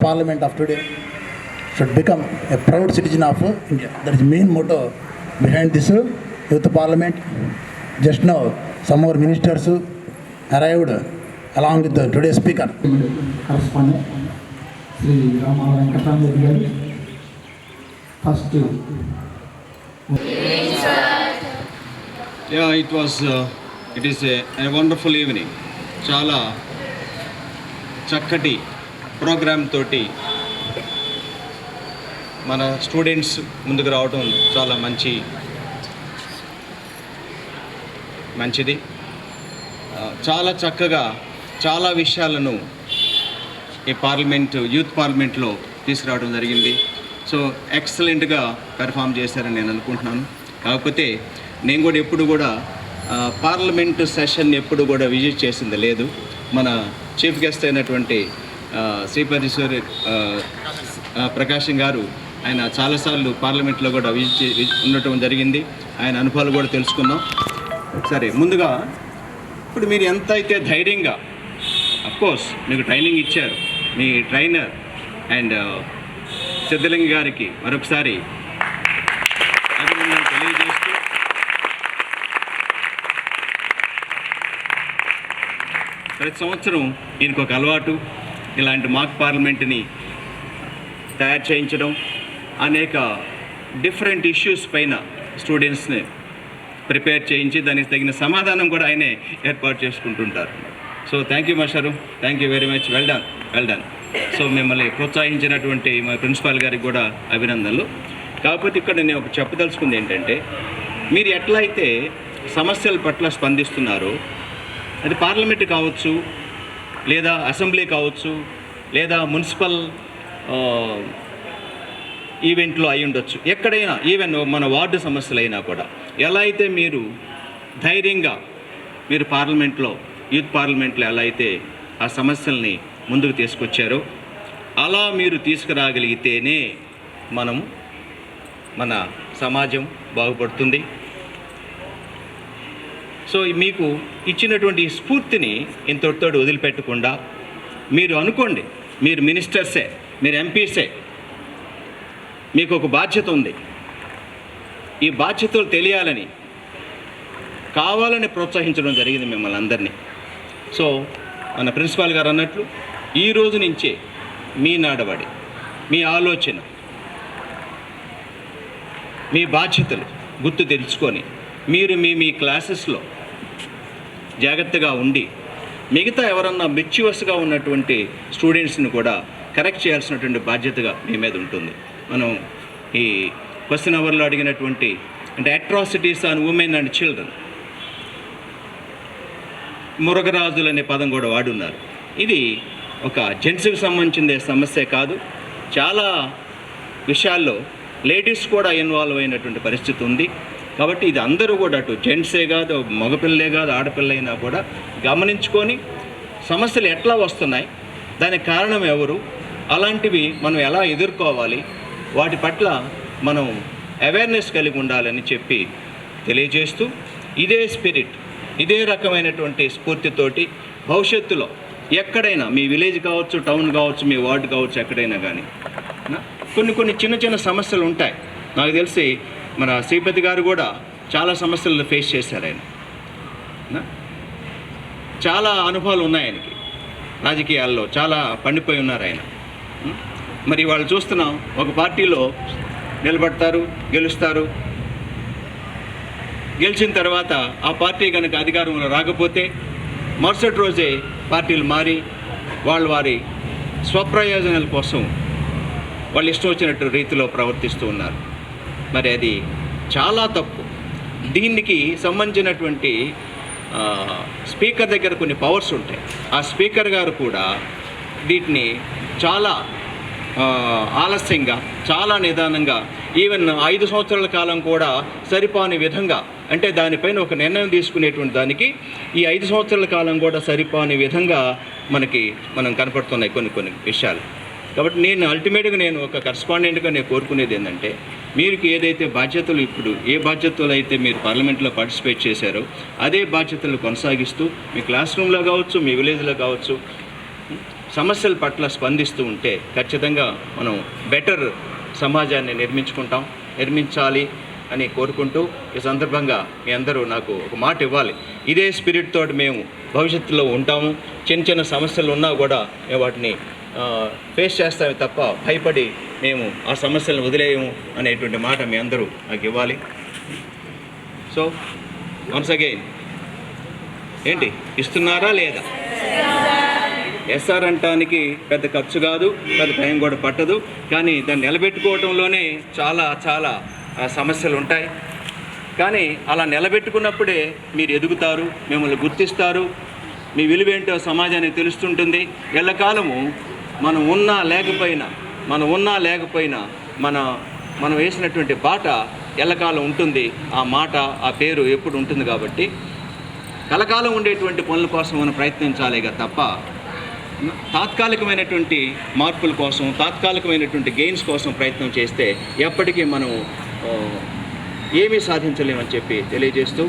Parliament of today should become a proud citizen of India. That is the main motto behind this youth parliament. Just now, some more ministers arrived along with today's speaker. Correspondent Sri Rama Venkatramurti first. Yeah, it is a wonderful evening. Chala చక్కటి programme తోటి మన students ముందుకు రావడం చాలా మంచిది. చాలా చక్కగా చాలా విషయాలను ఈ యూత్ పార్లమెంట్లో తీసుకురావడం జరిగింది. సో ఎక్సలెంట్గా పెర్ఫామ్ చేశారని నేను అనుకుంటున్నాను. కాకపోతే నేను కూడా ఎప్పుడు కూడా పార్లమెంటు సెషన్ ఎప్పుడు కూడా విజిట్ చేసింది లేదు. మన చీఫ్ గెస్ట్ అయినటువంటి శ్రీపతి ప్రకాశం గారు ఆయన చాలాసార్లు పార్లమెంట్లో కూడా ఉండటం జరిగింది. ఆయన అనుభవాలు కూడా తెలుసుకున్నాం. సరే, ముందుగా ఇప్పుడు మీరు ఎంత అయితే ధైర్యంగా, అఫ్కోర్స్ మీకు ట్రైనింగ్ ఇచ్చారు మీ ట్రైనర్ అండ్ సిద్ధలింగ గారికి మరొకసారి అభినందనలు తెలియజేస్తూ, ప్రతి సంవత్సరం దీనికి ఒక అలవాటు, ఇలాంటి మాక్ పార్లమెంట్ని తయారు చేయించడం, అనేక డిఫరెంట్ ఇష్యూస్ పైన స్టూడెంట్స్ని ప్రిపేర్ చేయించి దానికి తగిన సమాధానం కూడా ఆయనే ఏర్పాటు చేసుకుంటుంటారు. సో థ్యాంక్ యూ మాస్టారు, thank you very much, well done. So మిమ్మల్ని ప్రోత్సహించినటువంటి మా ప్రిన్సిపాల్ గారికి కూడా అభినందనలు. కాకపోతే ఇక్కడ నేను ఒక చెప్పదలుచుకుంది ఏంటంటే, మీరు ఎట్లా అయితే సమస్యల పట్ల స్పందిస్తున్నారో, అది పార్లమెంట్ కావచ్చు, లేదా అసెంబ్లీ కావచ్చు, లేదా మున్సిపల్ ఈవెంట్లో అయి ఉండొచ్చు, ఎక్కడైనా, ఈవెన్ మన వార్డు సమస్యలు అయినా కూడా ఎలా అయితే మీరు ధైర్యంగా మీరు పార్లమెంట్లో, యూత్ పార్లమెంట్లో ఎలా అయితే ఆ సమస్యల్ని ముందుకు తీసుకొచ్చారో, అలా మీరు తీసుకురాగలిగితేనే మన సమాజం బాగుపడుతుంది. సో మీకు ఇచ్చినటువంటి స్ఫూర్తిని ఇంతటితో వదిలిపెట్టకుండా మీరు అనుకోండి, మీరు మినిస్టర్సే, మీరు ఎంపీసే, మీకు ఒక బాధ్యత ఉంది. ఈ బాధ్యతలు తెలియాలని కావాలని ప్రోత్సహించడం జరిగింది మిమ్మల్ని అందరినీ. సో మన ప్రిన్సిపాల్ గారు అన్నట్లు ఈ రోజు నుంచే మీ నడవడి, మీ ఆలోచన, మీ బాధ్యతలు గుర్తు తెలుసుకొని మీరు మీ క్లాసెస్లో జాగ్రత్తగా ఉండి, మిగతా ఎవరన్నా మిచ్యువస్గా ఉన్నటువంటి స్టూడెంట్స్ని కూడా కరెక్ట్ చేయాల్సినటువంటి బాధ్యతగా మీ మీద ఉంటుంది. మనం ఈ క్వశ్చన్ అవర్లో అడిగినటువంటి అంటే atrocities on women and children, మురగరాజులు అనే పదం కూడా వాడున్నారు. ఇది ఒక జెంట్స్కి సంబంధించిన సమస్య కాదు, చాలా విషయాల్లో లేడీస్ కూడా ఇన్వాల్వ్ అయినటువంటి పరిస్థితి ఉంది. కాబట్టి ఇది అందరూ కూడా, అటు జెంట్సే కాదు, మగపిల్లలే కాదు, ఆడపిల్లైనా కూడా గమనించుకొని సమస్యలు ఎట్లా వస్తున్నాయి, దానికి కారణం ఎవరు, అలాంటివి మనం ఎలా ఎదుర్కోవాలి, వాటి పట్ల మనం అవేర్నెస్ కలిగి ఉండాలని చెప్పి తెలియజేస్తూ, ఇదే స్పిరిట్, ఇదే రకమైనటువంటి స్ఫూర్తితోటి భవిష్యత్తులో ఎక్కడైనా, మీ విలేజ్ కావచ్చు, టౌన్ కావచ్చు, మీ వార్డు కావచ్చు, ఎక్కడైనా కానీ కొన్ని చిన్న సమస్యలు ఉంటాయి. నాకు తెలిసి మన శ్రీపతి గారు కూడా చాలా సమస్యలను ఫేస్ చేశారు. ఆయన చాలా అనుభవాలు ఉన్నాయి, ఆయనకి రాజకీయాల్లో చాలా పండిపోయి ఉన్నారు ఆయన. మరి వాళ్ళు చూస్తున్నాం, ఒక పార్టీలో నిలబడతారు, గెలుస్తారు, గెలిచిన తర్వాత ఆ పార్టీ కనుక అధికారంలో రాకపోతే మరుసటి రోజే పార్టీలు మారి వారి స్వప్రయోజనాల కోసం వాళ్ళు ఇష్టం వచ్చినట్టు రీతిలో ప్రవర్తిస్తూ ఉన్నారు. మరి అది చాలా తప్పు. దీనికి సంబంధించినటువంటి స్పీకర్ దగ్గర కొన్ని పవర్స్ ఉంటాయి. ఆ స్పీకర్ గారు కూడా వీటిని చాలా ఆలస్యంగా, చాలా నిదానంగా, ఈవెన్ 5 సంవత్సరాల కాలం కూడా సరిపోని విధంగా, అంటే దానిపైన ఒక నిర్ణయం తీసుకునేటువంటి దానికి ఈ 5 సంవత్సరాల కాలం కూడా సరిపోని విధంగా మనం కనపడుతున్నాయి కొన్ని విషయాలు. కాబట్టి నేను అల్టిమేట్గా ఒక కరస్పాండెంట్గా కోరుకునేది ఏంటంటే, మీరు ఏదైతే బాధ్యతలు, ఇప్పుడు ఏ బాధ్యతలు అయితే మీరు పార్లమెంట్లో పార్టిసిపేట్ చేశారో అదే బాధ్యతలు కొనసాగిస్తూ మీ క్లాస్ రూమ్లో కావచ్చు, మీ విలేజ్లో కావచ్చు, సమస్యల పట్ల స్పందిస్తూ ఉంటే ఖచ్చితంగా మనం బెటర్ సమాజాన్ని నిర్మించాలి అని కోరుకుంటూ ఈ సందర్భంగా మీ అందరూ నాకు ఒక మాట ఇవ్వాలి. ఇదే స్పిరిట్ తోటి మేము భవిష్యత్తులో ఉంటాము. చిన్న సమస్యలు ఉన్నా కూడా మేము వాటిని ఫేస్ చేస్తామే తప్ప భయపడి మేము ఆ సమస్యలను వదిలేయము అనేటువంటి మాట మీ అందరూ నాకు ఇవ్వాలి. సో వన్స్ అగైన్ ఏంటి ఇస్తున్నారా లేదా? ఎస్ఆర్ అంటానికి పెద్ద ఖర్చు కాదు, పెద్ద టైం కూడా పట్టదు. కానీ దాన్ని నిలబెట్టుకోవడంలోనే చాలా సమస్యలు ఉంటాయి. కానీ అలా నిలబెట్టుకున్నప్పుడే మీరు ఎదుగుతారు, మిమ్మల్ని గుర్తిస్తారు, మీ విలువేంటో సమాజానికి తెలుస్తుంటుంది. ఎల్లకాలము మనం ఉన్నా లేకపోయినా మనం వేసినటువంటి బాట ఎల్లకాలం ఉంటుంది. ఆ మాట, ఆ పేరు ఎప్పుడు ఉంటుంది. కాబట్టి కలకాలం ఉండేటువంటి పనుల కోసం మనం ప్రయత్నించాలిగా తప్ప తాత్కాలికమైనటువంటి మార్పుల కోసం, తాత్కాలికమైనటువంటి గెయిన్స్ కోసం ప్రయత్నం చేస్తే ఎప్పటికీ మనం ఏమీ సాధించలేమని చెప్పి తెలియజేస్తూ,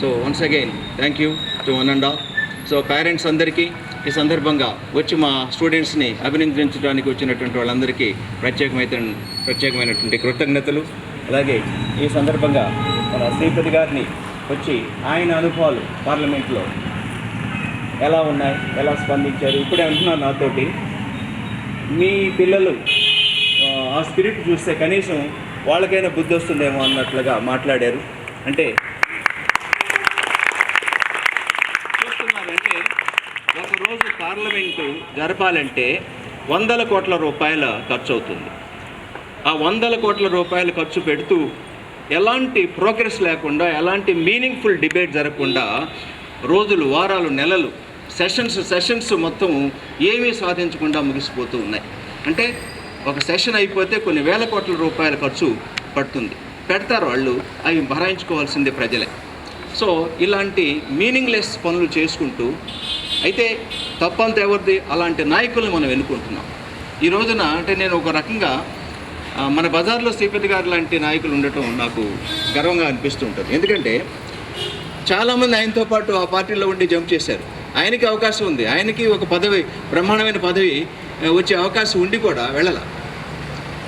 so once again thank you to one and all. So parents అందరికీ ఈ సందర్భంగా వచ్చి మా స్టూడెంట్స్ని అభినందించడానికి వచ్చినటువంటి వాళ్ళందరికీ ప్రత్యేకమైనటువంటి కృతజ్ఞతలు. అలాగే ఈ సందర్భంగా మన శ్రీపతి గారిని వచ్చి ఆయన అనుభవాలు పార్లమెంట్లో ఎలా ఉన్నాయి, ఎలా స్పందించారు, ఇప్పుడే అంటున్నారు నాతోటి, మీ పిల్లలు ఆ స్పిరిట్ చూస్తే కనీసం వాళ్ళకైనా బుద్ధి వస్తుందేమో అన్నట్లుగా మాట్లాడారు. అంటే చూస్తున్నారంటే ఒకరోజు పార్లమెంటు జరపాలంటే 100 కోట్ల రూపాయల ఖర్చు అవుతుంది. ఆ 100 కోట్ల రూపాయలు ఖర్చు పెడుతూ ఎలాంటి ప్రోగ్రెస్ లేకుండా, ఎలాంటి మీనింగ్ఫుల్ డిబేట్ జరగకుండా రోజులు, వారాలు, నెలలు, సెషన్స్ మొత్తం ఏమీ సాధించకుండా ముగిసిపోతూ ఉన్నాయి. అంటే ఒక సెషన్ అయిపోతే కొన్ని వేల కోట్ల రూపాయల ఖర్చు పెడతారు వాళ్ళు, అవి భరాయించుకోవాల్సిందే ప్రజలే. సో ఇలాంటి మీనింగ్లెస్ పనులు చేసుకుంటూ, అయితే తప్పంత ఎవరిది? అలాంటి నాయకులను మనం ఎన్నుకుంటున్నాం ఈ రోజున. అంటే నేను ఒక రకంగా మన బజార్లో శ్రీపతి గారు లాంటి నాయకులు ఉండటం నాకు గర్వంగా అనిపిస్తూ ఉంటుంది. ఎందుకంటే చాలామంది ఆయనతో పాటు ఆ పార్టీలో ఉండి జంప్ చేశారు. ఆయనకి అవకాశం ఉంది, ఆయనకి ఒక పదవి, బ్రహ్మాండమైన పదవి వచ్చే అవకాశం ఉండి కూడా వెళ్ళాల.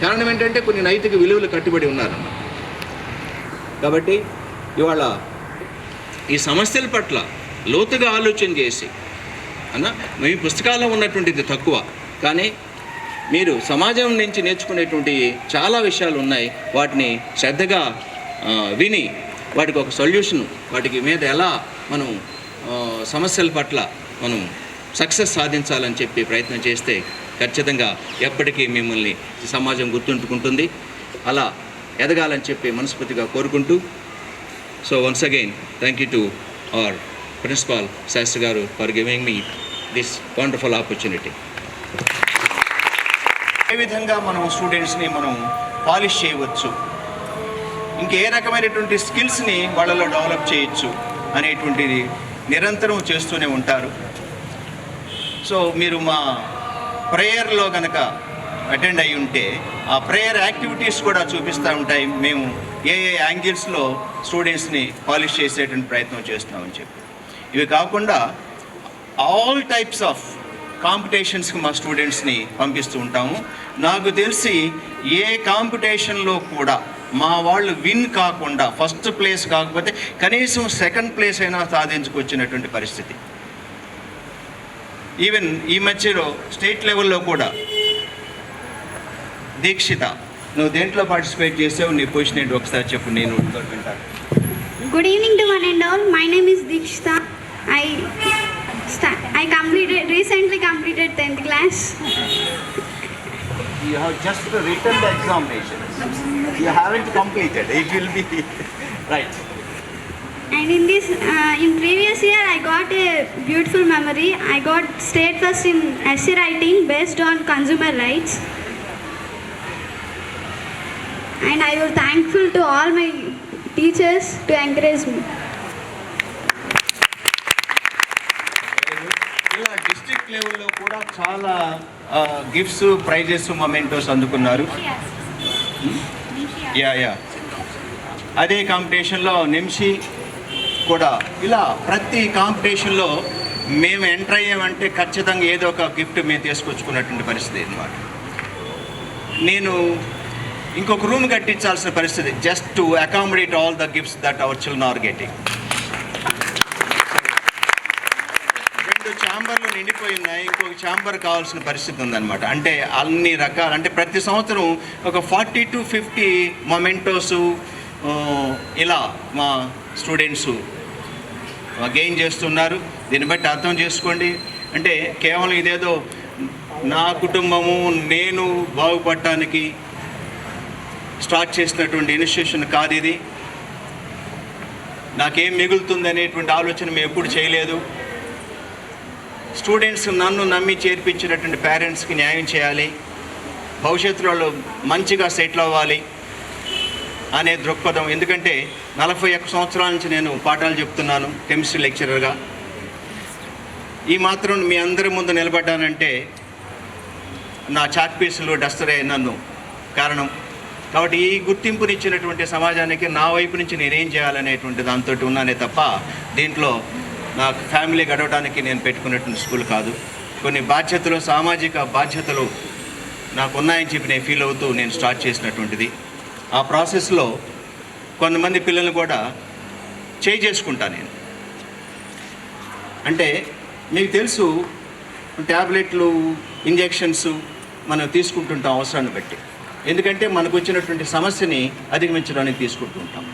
కారణం ఏంటంటే కొన్ని నైతిక విలువలు కట్టుబడి ఉన్నారన్న. కాబట్టి ఇవాళ ఈ సమస్యల పట్ల లోతుగా ఆలోచన చేసి మీ పుస్తకాల్లో ఉన్నటువంటిది తక్కువ, కానీ మీరు సమాజం నుంచి నేర్చుకునేటువంటి చాలా విషయాలు ఉన్నాయి. వాటిని శ్రద్ధగా విని వాటికి ఒక సొల్యూషన్, వాటికి మీద ఎలా మనం సమస్యల పట్ల మనం సక్సెస్ సాధించాలని చెప్పి ప్రయత్నం చేస్తే ఖచ్చితంగా ఎప్పటికీ మిమ్మల్ని సమాజం గుర్తుంచుకుంటుంది. అలా ఎదగాలని చెప్పి మనస్ఫూర్తిగా కోరుకుంటూ, so once again thank you to our principal Sastri garu for giving me this wonderful opportunity. ఏ విధంగా మనం స్టూడెంట్స్ని మనం పాలిష్ చేయవచ్చు, ఇంకే రకమైనటువంటి స్కిల్స్ని వాళ్ళలో డెవలప్ చేయొచ్చు అనేటువంటిది నిరంతరం చేస్తూనే ఉంటారు. సో మీరు మా ప్రేయర్లో కనుక అటెండ్ అయి ఉంటే ఆ ప్రేయర్ యాక్టివిటీస్ కూడా చూపిస్తూ ఉంటాయి. మేము ఏ యాంగిల్స్లో స్టూడెంట్స్ని పాలిష్ చేసేటువంటి ప్రయత్నం చేస్తున్నామని చెప్పి. ఇవి కాకుండా ఆల్ టైప్స్ ఆఫ్ కాంపిటీషన్స్కి మా స్టూడెంట్స్ని పంపిస్తూ ఉంటాము. నాకు తెలిసి ఏ కాంపిటీషన్లో కూడా మా వాళ్ళు విన్ కాకుండా, ఫస్ట్ ప్లేస్ కాకపోతే కనీసం సెకండ్ ప్లేస్ అయినా సాధించుకొచ్చినటువంటి పరిస్థితి. ఈవెన్ ఈ మధ్యలో స్టేట్ లెవెల్లో కూడా దీక్షిత, నువ్వు దేంట్లో పార్టిసిపేట్ చేసావు, నీ పొజిషన్ ఏంటి ఒకసారి చెప్పు, నేను వింటాను. Good evening to one and all. My name is Dikshita. I recently completed 10th class. You have just written the examinations. You haven't completed. It will be right. And in previous year, I got a beautiful memory. I got state first in essay writing based on consumer rights. And I was thankful to all my teachers to encourage me. ఇలా district లెవెల్లో కూడా చాలా gifts, prices, mementos అందుకున్నారు. Yeah అదే కాంపిటీషన్లో నిమ్షి కూడా ఇలా ప్రతి కాంపిటీషన్లో మేము ఎంటర్ అయ్యామంటే ఖచ్చితంగా ఏదో ఒక గిఫ్ట్ మేము తీసుకొచ్చుకున్నటువంటి పరిస్థితి అన్నమాట. నేను ఇంకొక రూమ్ కట్టించాల్సిన పరిస్థితి, just to accommodate all the gifts that our children are getting. 2 ఛాంబర్లు నిండిపోయి ఉన్నాయి, ఇంకొక ఛాంబర్ కావాల్సిన పరిస్థితి ఉందన్నమాట. అంటే అన్ని రకాల, అంటే ప్రతి సంవత్సరం ఒక 40 to 50 మొమెంటోస్ ఇలా మా స్టూడెంట్స్ గెయిన్ చేస్తున్నారు. దీన్ని బట్టి అర్థం చేసుకోండి, అంటే కేవలం ఇదేదో నా కుటుంబము నేను బాగుపడటానికి స్టార్ట్ చేసినటువంటి ఇనిషియేషన్ కాదు ఇది. నాకేం మిగులుతుంది అనేటువంటి ఆలోచన మేము ఎప్పుడు చేయలేదు. స్టూడెంట్స్ నన్ను నమ్మి చేర్పించినటువంటి పేరెంట్స్కి న్యాయం చేయాలి, భవిష్యత్తులో వాళ్ళు మంచిగా సెటిల్ అవ్వాలి అనే దృక్పథం. ఎందుకంటే 41 సంవత్సరాల నుంచి నేను పాఠాలు చెప్తున్నాను కెమిస్ట్రీ లెక్చరర్గా. ఈ మాత్రం మీ అందరి ముందు నిలబడ్డానంటే నా చాక్ పీసులు డస్టరే నన్ను కారణం. కాబట్టి ఈ గుర్తింపునిచ్చినటువంటి సమాజానికి నా వైపు నుంచి నేనేం చేయాలనేటువంటి దాంతో ఉన్నానే తప్ప దీంట్లో నాకు ఫ్యామిలీ గడవడానికి నేను పెట్టుకున్నటువంటి స్కూల్ కాదు. కొన్ని బాధ్యతలు, సామాజిక బాధ్యతలు నాకు ఉన్నాయని చెప్పి నేను ఫీల్ అవుతూ నేను స్టార్ట్ చేసినటువంటిది. ఆ ప్రాసెస్లో కొంతమంది పిల్లల్ని కూడా చేసుకుంటాను నేను. అంటే మీకు తెలుసు, ట్యాబ్లెట్లు, ఇంజెక్షన్స్ మనం తీసుకుంటుంటాం అవసరాన్ని బట్టి. ఎందుకంటే మనకు వచ్చినటువంటి సమస్యని అధిగమించడానికి తీసుకుంటుంటాం.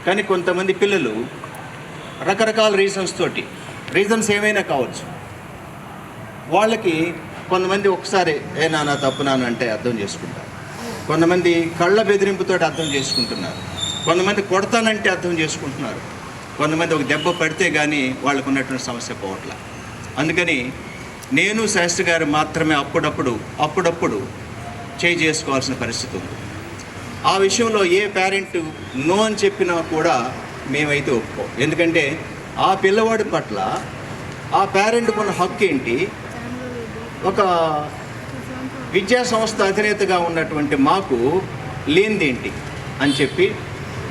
కానీ కొంతమంది పిల్లలు రకరకాల రీజన్స్ ఏమైనా కావచ్చు, వాళ్ళకి కొంతమంది ఒకసారి నాన్న తప్పు నాన్న అంటే అర్థం చేసుకుంటారు, కొంతమంది కళ్ళ బెదిరింపుతో అర్థం చేసుకుంటున్నారు, కొంతమంది కొడతానంటే అర్థం చేసుకుంటున్నారు, కొంతమంది ఒక దెబ్బ పడితే కానీ వాళ్ళకు ఉన్నటువంటి సమస్య పోవట్ల. అందుకని నేను శాస్త్రి గారు మాత్రమే అప్పుడప్పుడు చేసుకోవాల్సిన పరిస్థితి ఉంది. ఆ విషయంలో ఏ పేరెంట్ నో అని చెప్పినా కూడా మేమైతే ఒప్పుకోం. ఎందుకంటే ఆ పిల్లవాడి పట్ల ఆ పేరెంట్కు ఉన్న హక్కు ఏంటి, ఒక విద్యా సంస్థ అధినేతగా ఉన్నటువంటి మాకు లేనిదేంటి అని చెప్పి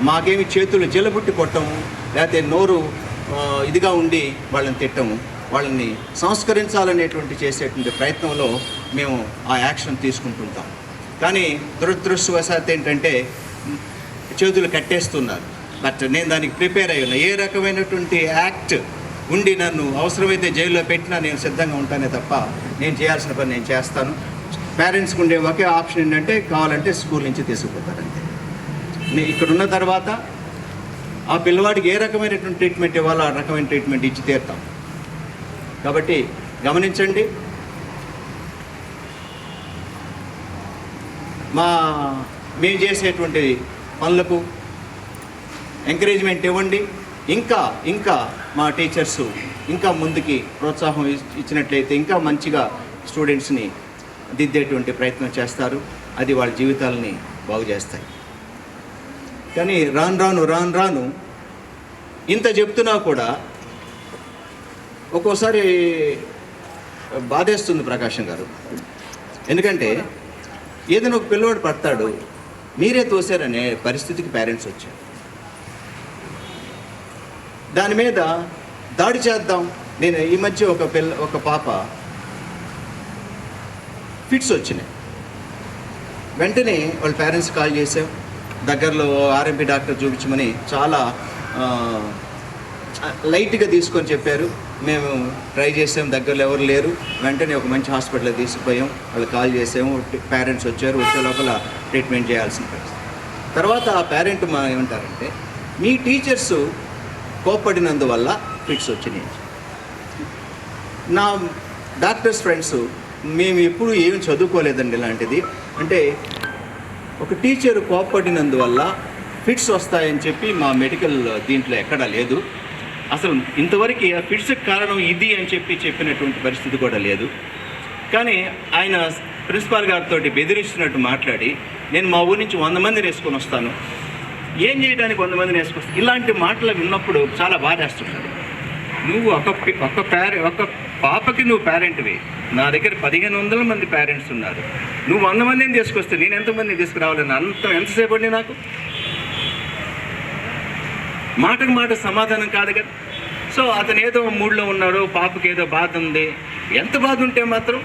మాకేమి చేతులు జలబుట్టి కొట్టము, లేకపోతే నోరు ఇదిగా ఉండి వాళ్ళని తిట్టము. వాళ్ళని సంస్కరించాలనేటువంటి చేసేటువంటి ప్రయత్నంలో మేము ఆ యాక్షన్ తీసుకుంటుంటాం. కానీ దురదృష్టవశాత్తు ఏంటంటే చేతులు కట్టేస్తున్నారు. బట్ నేను దానికి ప్రిపేర్ అయ్యి ఉన్నా. ఏ రకమైనటువంటి యాక్ట్ ఉండి నన్ను అవసరమైతే జైల్లో పెట్టినా నేను సిద్ధంగా ఉంటానే తప్ప నేను చేయాల్సిన పని నేను చేస్తాను. పేరెంట్స్కి ఉండే ఒకే ఆప్షన్ ఏంటంటే కావాలంటే స్కూల్ నుంచి తీసుకుపోతారంటే. నేను ఇక్కడ ఉన్న తర్వాత ఆ పిల్లవాడికి ఏ రకమైనటువంటి ట్రీట్మెంట్ ఇవ్వాలో ఆ రకమైన ట్రీట్మెంట్ ఇచ్చి తీరుతాం. కాబట్టి గమనించండి, మేము చేసేటువంటి పనులకు ఎంకరేజ్మెంట్ ఇవ్వండి. ఇంకా మా టీచర్స్ ఇంకా ముందుకి ప్రోత్సాహం ఇచ్చినట్లయితే ఇంకా మంచిగా స్టూడెంట్స్ని దిద్దేటువంటి ప్రయత్నం చేస్తారు. అది వాళ్ళ జీవితాలని బాగు చేస్తాయి. కానీ రాను ఇంత చెప్తున్నా కూడా ఒక్కోసారి బాధేస్తుంది ప్రకాశం గారు. ఎందుకంటే ఏదైనా ఒక పిల్లవాడు పడతాడు, మీరే తోసారనే పరిస్థితికి పేరెంట్స్ వచ్చారు. దాని మీద దాడి చేద్దాం. నేను ఈ మధ్య ఒక పాప ఫిట్స్ వచ్చినాయి. వెంటనే వాళ్ళ పేరెంట్స్ కాల్ చేసాం. దగ్గరలో ఆర్ఎంపీ డాక్టర్ చూపించమని చాలా లైట్గా తీసుకొని చెప్పారు. మేము ట్రై చేసాం, దగ్గరలో ఎవరు లేరు. వెంటనే ఒక మంచి హాస్పిటల్కి తీసుకుపోయాం. వాళ్ళు కాల్ చేసాము, పేరెంట్స్ వచ్చారు. వచ్చే లోపల ట్రీట్మెంట్ చేయాల్సిన పరిస్థితి. తర్వాత ఆ పేరెంట్ ఏమంటారంటే, మీ టీచర్స్ కోప్పడినందువల్ల ఫిట్స్ వచ్చినాయి. నా డాక్టర్స్ ఫ్రెండ్స్, మేము ఎప్పుడు ఏమి చదువుకోలేదండి ఇలాంటిది. అంటే ఒక టీచర్ కోప్పడినందువల్ల ఫిట్స్ వస్తాయని చెప్పి మా మెడికల్ దీంట్లో ఎక్కడా లేదు. అసలు ఇంతవరకు ఆ ఫిట్స్కి కారణం ఇది అని చెప్పినటువంటి పరిస్థితి కూడా లేదు. కానీ ఆయన ప్రిన్సిపాల్ గారితో బెదిరిస్తున్నట్టు మాట్లాడి, నేను మా ఊరి నుంచి 100 మందిని వేసుకొని వస్తాను, ఏం చేయడానికి 100 మందిని వేసుకొస్తాను, ఇలాంటి మాటలు విన్నప్పుడు చాలా బాధేస్తున్నారు. నువ్వు ఒక పాపకి నువ్వు పేరెంట్వి, నా దగ్గర 1500 మంది పేరెంట్స్ ఉన్నారు. నువ్వు 100 మందిని తీసుకొస్తే నేను ఎంతమందిని తీసుకురావాలని ఎంతసేపు అండి నాకు? మాటకు మాట సమాధానం కాదు కదా. సో అతను ఏదో మూడ్లో ఉన్నాడు, పాపకి ఏదో బాధ ఉంది. ఎంత బాధ ఉంటే మాత్రం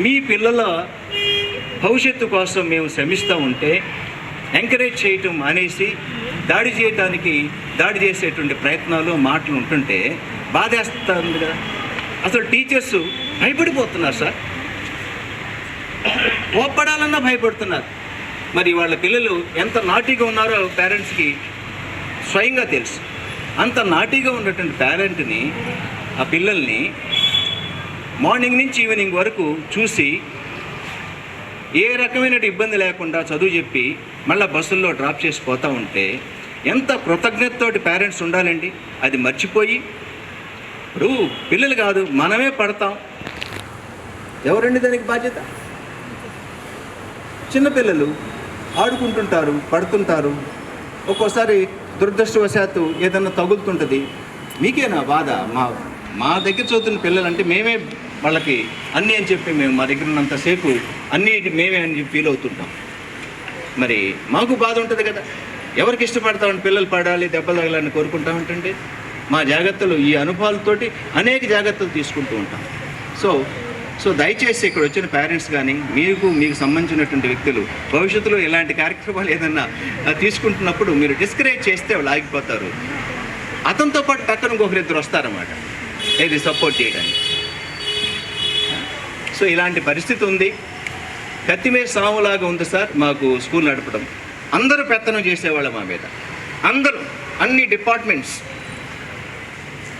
మీ పిల్లల భవిష్యత్తు కోసం మేము శ్రమిస్తూ ఉంటే ఎంకరేజ్ చేయటం అనేసి దాడి చేసేటువంటి ప్రయత్నాలు, మాటలు ఉంటుంటే బాధేస్తుంది కదా. అసలు టీచర్స్ భయపడిపోతున్నారు సార్, కోప్పడాలన్నా భయపడుతున్నారు. మరి వాళ్ళ పిల్లలు ఎంత నాటీగా ఉన్నారో పేరెంట్స్కి స్వయంగా తెలుసు. అంత నాటీగా ఉన్నటువంటి పేరెంట్ని, ఆ పిల్లల్ని మార్నింగ్ నుంచి ఈవినింగ్ వరకు చూసి ఏ రకమైన ఇబ్బంది లేకుండా చదువు చెప్పి మళ్ళీ బస్సుల్లో డ్రాప్ చేసి పోతూ ఉంటే ఎంత కృతజ్ఞతతోటి పేరెంట్స్ ఉండాలండి. అది మర్చిపోయి ఇప్పుడు పిల్లలు కాదు మనమే పడతాం, ఎవరండి దానికి బాధ్యత? చిన్నపిల్లలు ఆడుకుంటుంటారు, పడుతుంటారు, ఒక్కోసారి దురదృష్టవశాత్తు ఏదన్నా తగులుతుంటుంది. మీకేనా బాధ? మా దగ్గర చదువుతున్న పిల్లలు అంటే మేమే వాళ్ళకి అన్నీ అని చెప్పి మేము మా దగ్గర ఉన్నంతసేపు అన్నీ మేమే అని ఫీల్ అవుతుంటాం. మరి మాకు బాధ ఉంటుంది కదా. ఎవరికి ఇష్టపడతామని పిల్లలు పడాలి, దెబ్బలు తగలని కోరుకుంటా ఉంటుంటే మా జాగ్రత్తలు, ఈ అనుభవాలతోటి అనేక జాగ్రత్తలు తీసుకుంటూ ఉంటాం. సో దయచేసి ఇక్కడ వచ్చిన పేరెంట్స్ కానీ మీకు సంబంధించినటువంటి వ్యక్తులు భవిష్యత్తులో ఇలాంటి కార్యక్రమాలు ఏదన్నా తీసుకుంటున్నప్పుడు మీరు డిస్కరేజ్ చేస్తే వాళ్ళు ఆగిపోతారు. అతనితో పాటు పక్కన ఇంకొకరిద్దరు వస్తారన్నమాట ఇది సపోర్ట్ చేయడానికి. సో ఇలాంటి పరిస్థితి ఉంది. కత్తిమీద సాములాగా ఉంది సార్ మాకు స్కూల్ నడపడం. అందరూ పెత్తనం చేసేవాళ్ళు మా మీద, అందరూ, అన్ని డిపార్ట్మెంట్స్,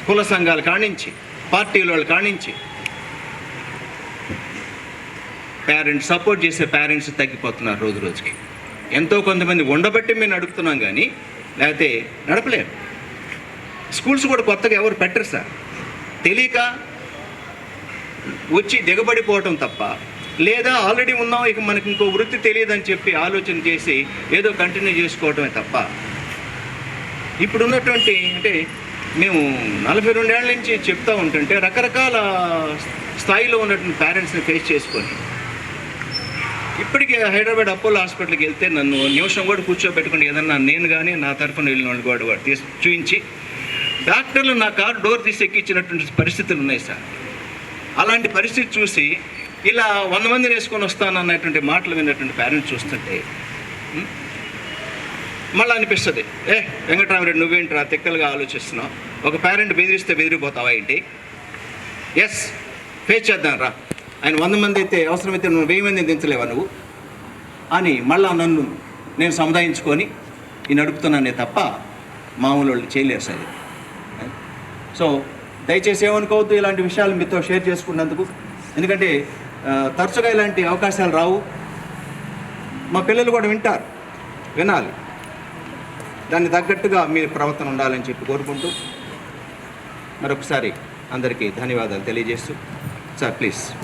కుల సంఘాలు కానించి, పార్టీల వాళ్ళు కానించి, పేరెంట్స్ సపోర్ట్ చేసే పేరెంట్స్ తగ్గిపోతున్నారు రోజు రోజుకి. ఎంతో కొంతమంది ఉండబట్టి మేము నడుపుతున్నాం కానీ లేకపోతే నడపలేము. స్కూల్స్ కూడా కొత్తగా ఎవరు పెట్టరు సార్, తెలియక వచ్చి దిగబడిపోవటం తప్ప, లేదా ఆల్రెడీ ఉన్నాం ఇక మనకి ఇంకో వృత్తి తెలియదని చెప్పి ఆలోచన చేసి ఏదో కంటిన్యూ చేసుకోవటమే తప్ప. ఇప్పుడున్నటువంటి అంటే మేము 42 ఏళ్ళ నుంచి చెప్తూ ఉంటుంటే రకరకాల స్థాయిలో ఉన్నటువంటి పేరెంట్స్ని ఫేస్ చేసుకొని ఇప్పటికీ హైదరాబాద్ అపోలో హాస్పిటల్కి వెళ్తే నన్ను నిమిషం కూడా కూర్చోబెట్టుకుని ఏదన్నా నేను కానీ నా తరఫున వెళ్ళిన వాళ్ళు కూడా తీసి చూపించి డాక్టర్లు నా కారు డోర్ తీసి ఎక్కించినటువంటి పరిస్థితులు ఉన్నాయి సార్. అలాంటి పరిస్థితి చూసి ఇలా 100 మందిని వేసుకొని వస్తానన్నటువంటి మాటలు విన్నటువంటి పేరెంట్స్ చూస్తుంటే మళ్ళీ అనిపిస్తుంది, వెంకటరామరెడ్డి నువ్వేంట్రా తిక్కలుగా ఆలోచిస్తున్నావు, ఒక పేరెంట్ బెదిరిస్తే బెదిరిపోతావా ఏంటి? ఎస్, ఫేస్ చేద్దాం రా, ఆయన 100 మంది అయితే అవసరమైతే నువ్వు 1000 మందిని దించలేవా నువ్వు అని మళ్ళా నన్ను నేను సముదాయించుకొని ఈ నడుపుతున్నానే తప్ప మామూలు వాళ్ళు చేయలేరు సార్. సో దయచేసి ఏమనుకోవద్దు ఇలాంటి విషయాలు మీతో షేర్ చేసుకున్నందుకు. ఎందుకంటే తరచుగా ఇలాంటి అవకాశాలు రావు. మా పిల్లలు కూడా వినాలి, దాన్ని తగ్గట్టుగా మీ ప్రవర్తన ఉండాలని చెప్పి కోరుకుంటూ మరొకసారి అందరికీ ధన్యవాదాలు తెలియజేస్తూ సార్ ప్లీజ్.